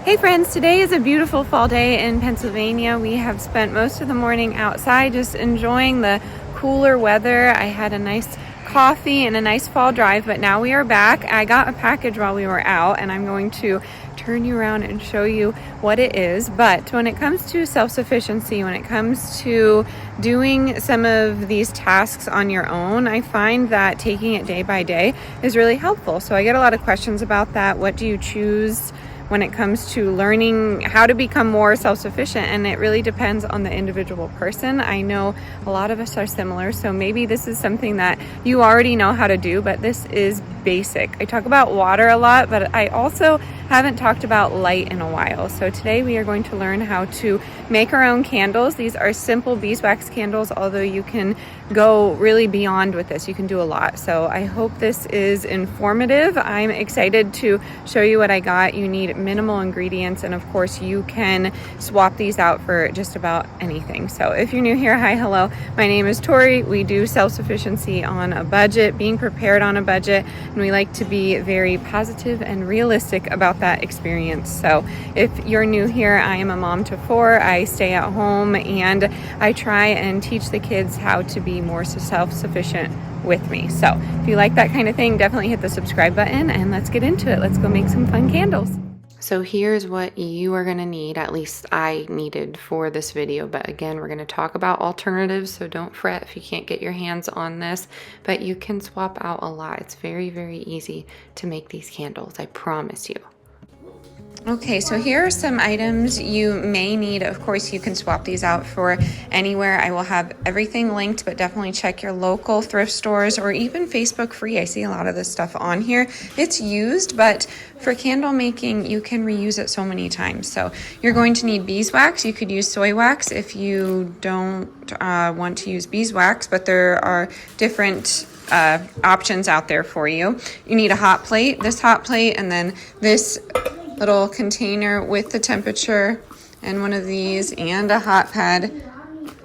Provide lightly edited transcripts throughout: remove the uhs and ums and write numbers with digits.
Hey friends, today is a beautiful fall day in Pennsylvania. We have spent most of the morning outside just enjoying the cooler weather. I had a nice coffee and a nice fall drive, but now we are back. I got a package while we were out and I'm going to turn you around and show you what it is. But when it comes to self-sufficiency, when it comes to doing some of these tasks on your own, I find that taking it day by day is really helpful. So I get a lot of questions about that. What do you choose when it comes to learning how to become more self-sufficient? And it really depends on the individual person. I know a lot of us are similar, so maybe this is something that you already know how to do, but this is basic. I talk about water a lot, but I also haven't talked about light in a while. So today we are going to learn how to make our own candles. These are simple beeswax candles, although you can go really beyond with this. You can do a lot. So I hope this is informative. I'm excited to show you what I got. You need minimal ingredients, and of course you can swap these out for just about anything. So if you're new here, hi, hello. My name is Tori. We do self-sufficiency on a budget, being prepared on a budget, and we like to be very positive and realistic about that experience. So if you're new here, I am a mom to 4. I stay at home and I try and teach the kids how to be more self-sufficient with me. So if you like that kind of thing, definitely hit the subscribe button and let's get into it. Let's go make some fun candles. So here's what you are going to need, at least I needed for this video, but again, we're going to talk about alternatives, so don't fret if you can't get your hands on this, but you can swap out a lot. It's very, very easy to make these candles, I promise you. Okay, so here are some items you may need. Of course, you can swap these out for anywhere. I will have everything linked, but definitely check your local thrift stores or even Facebook free. I see a lot of this stuff on here. It's used, but for candle making, you can reuse it so many times. So you're going to need beeswax. You could use soy wax if you don't want to use beeswax, but there are different options out there for you. You need a hot plate, this hot plate, and then this little container with the temperature and one of these and a hot pad.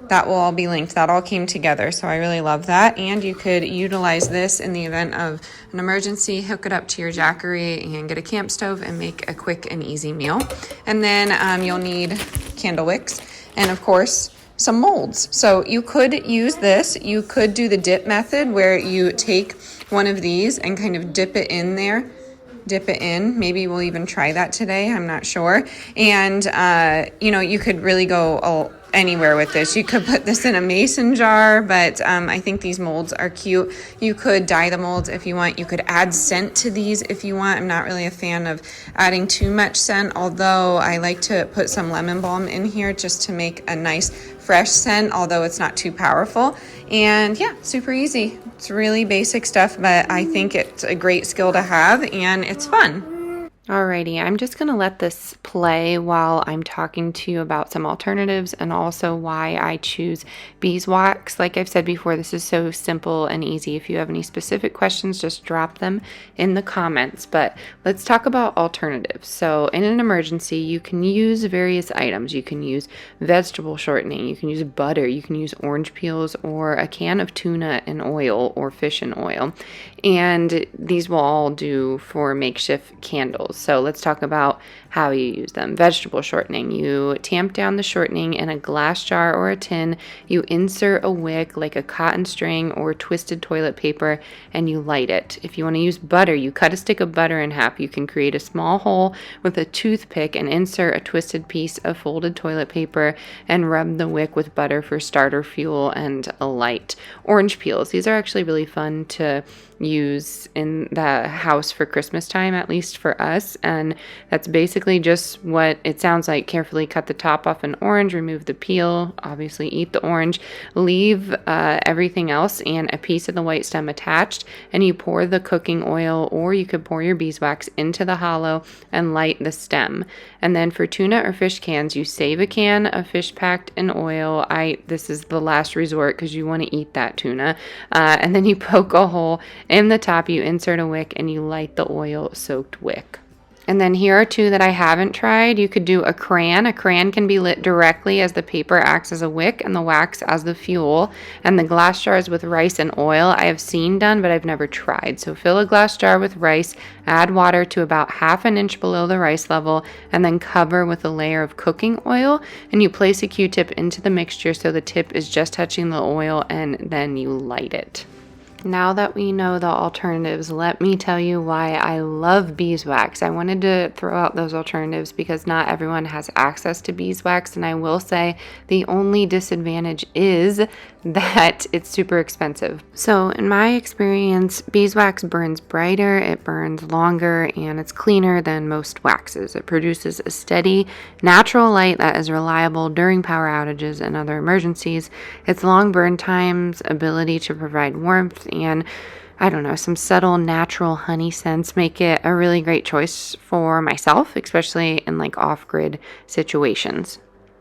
That will all be linked. That all came together, so I really love that. And you could utilize this in the event of an emergency, hook it up to your Jackery and get a camp stove and make a quick and easy meal. And then you'll need candle wicks and of course some molds. So you could use this. You could do the dip method where you take one of these and kind of dip it in there. Dip it in. Maybe we'll even try that today. I'm not sure. And, you could really go anywhere with this. You could put this in a mason jar, but I think these molds are cute. You could dye the molds if you want. You could add scent to these if you want. I'm not really a fan of adding too much scent, although I like to put some lemon balm in here just to make a nice fresh scent, although it's not too powerful. And yeah, super easy. It's really basic stuff, but I think it's a great skill to have and it's fun. Alrighty, I'm just going to let this play while I'm talking to you about some alternatives and also why I choose beeswax. Like I've said before, this is so simple and easy. If you have any specific questions, just drop them in the comments. But let's talk about alternatives. So in an emergency, you can use various items. You can use vegetable shortening, you can use butter, you can use orange peels or a can of tuna in oil or fish in oil. And these will all do for makeshift candles. So let's talk about how you use them. Vegetable shortening. You tamp down the shortening in a glass jar or a tin. You insert a wick like a cotton string or twisted toilet paper and you light it. If you want to use butter, you cut a stick of butter in half. You can create a small hole with a toothpick and insert a twisted piece of folded toilet paper and rub the wick with butter for starter fuel and a light. Orange peels. These are actually really fun to use in the house for Christmas time, at least for us, and that's basically just what it sounds like. Carefully cut the top off an orange, remove the peel, obviously eat the orange, leave everything else and a piece of the white stem attached, and you pour the cooking oil, or you could pour your beeswax into the hollow and light the stem. And then for tuna or fish cans, you save a can of fish packed in oil. This is the last resort because you want to eat that tuna, and then you poke a hole in the top, you insert a wick and you light the oil soaked wick. And then here are two that I haven't tried. You could do a crayon. A crayon can be lit directly as the paper acts as a wick and the wax as the fuel. And the glass jars with rice and oil I have seen done, but I've never tried. So fill a glass jar with rice, add water to about 1/2 inch below the rice level, and then cover with a layer of cooking oil. And you place a Q-tip into the mixture so the tip is just touching the oil, and then you light it. Now that we know the alternatives, let me tell you why I love beeswax. I wanted to throw out those alternatives because not everyone has access to beeswax, and I will say the only disadvantage is that it's super expensive. So in my experience, beeswax burns brighter, it burns longer, and it's cleaner than most waxes. It produces a steady, natural light that is reliable during power outages and other emergencies. Its long burn times, ability to provide warmth, and I don't know, some subtle natural honey scents make it a really great choice for myself, especially in like off-grid situations.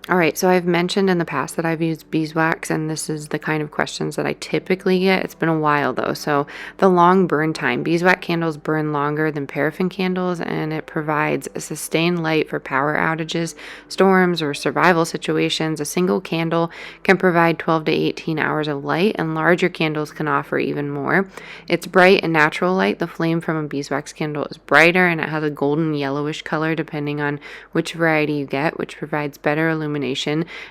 All right, so I've mentioned in the past that I've used beeswax, and this is the kind of questions that I typically get. It's been a while though. So the long burn time. Beeswax candles burn longer than paraffin candles, and it provides a sustained light for power outages, storms, or survival situations. A single candle can provide 12 to 18 hours of light, and larger candles can offer even more. It's bright and natural light. The flame from a beeswax candle is brighter, and it has a golden yellowish color depending on which variety you get, which provides better illumination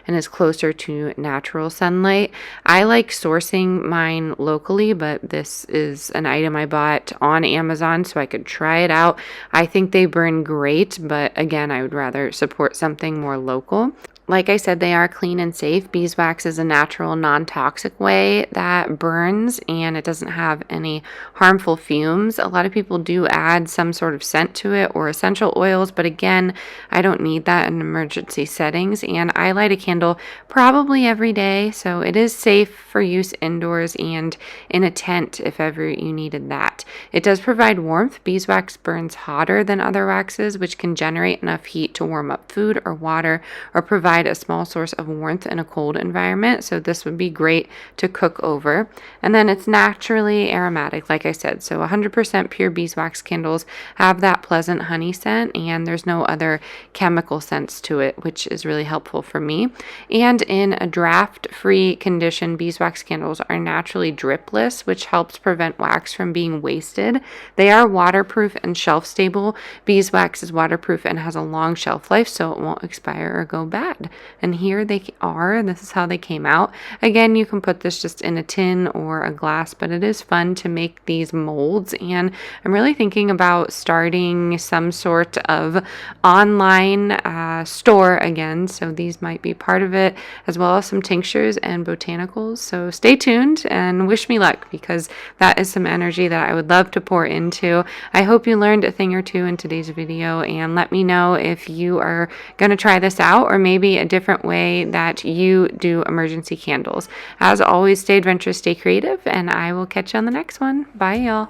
and is closer to natural sunlight. I like sourcing mine locally, but this is an item I bought on Amazon so I could try it out. I think they burn great, but again, I would rather support something more local. Like I said, they are clean and safe. Beeswax is a natural, non-toxic way that burns, and it doesn't have any harmful fumes. A lot of people do add some sort of scent to it or essential oils, but again, I don't need that in emergency settings. And I light a candle probably every day, so it is safe for use indoors and in a tent if ever you needed that. It does provide warmth. Beeswax burns hotter than other waxes, which can generate enough heat to warm up food or water or provide a small source of warmth in a cold environment. So this would be great to cook over. And then it's naturally aromatic, like I said. So 100% pure beeswax candles have that pleasant honey scent, and there's no other chemical scents to it, which is really helpful for me. And in a draft-free condition, beeswax candles are naturally dripless, which helps prevent wax from being wasted. They are waterproof and shelf-stable. Beeswax is waterproof and has a long shelf life, so it won't expire or go bad. And here they are, and this is how they came out. Again, you can put this just in a tin or a glass, but it is fun to make these molds, and I'm really thinking about starting some sort of online store again, so these might be part of it, as well as some tinctures and botanicals. So stay tuned and wish me luck, because that is some energy that I would love to pour into. I hope you learned a thing or two in today's video, and let me know if you are going to try this out, or maybe a different way that you do emergency candles. As always, stay adventurous, stay creative, and I will catch you on the next one. Bye, y'all.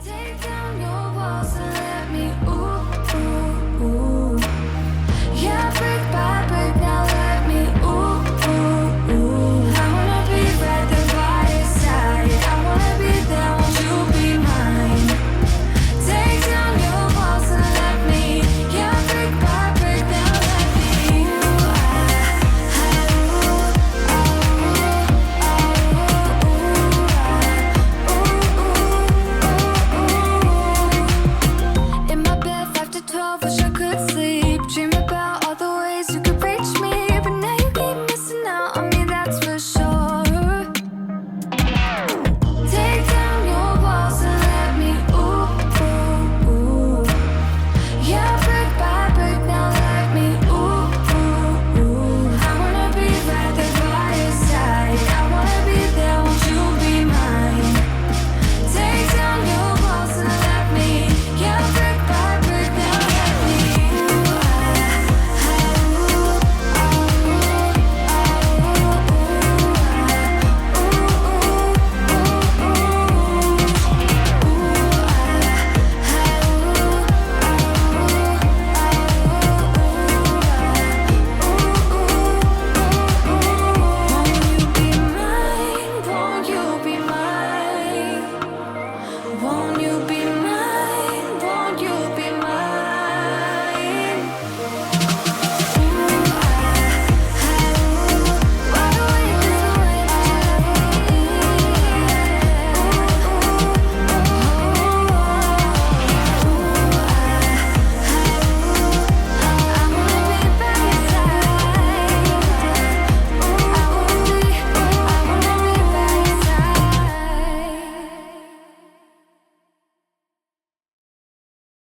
Take down your walls and let me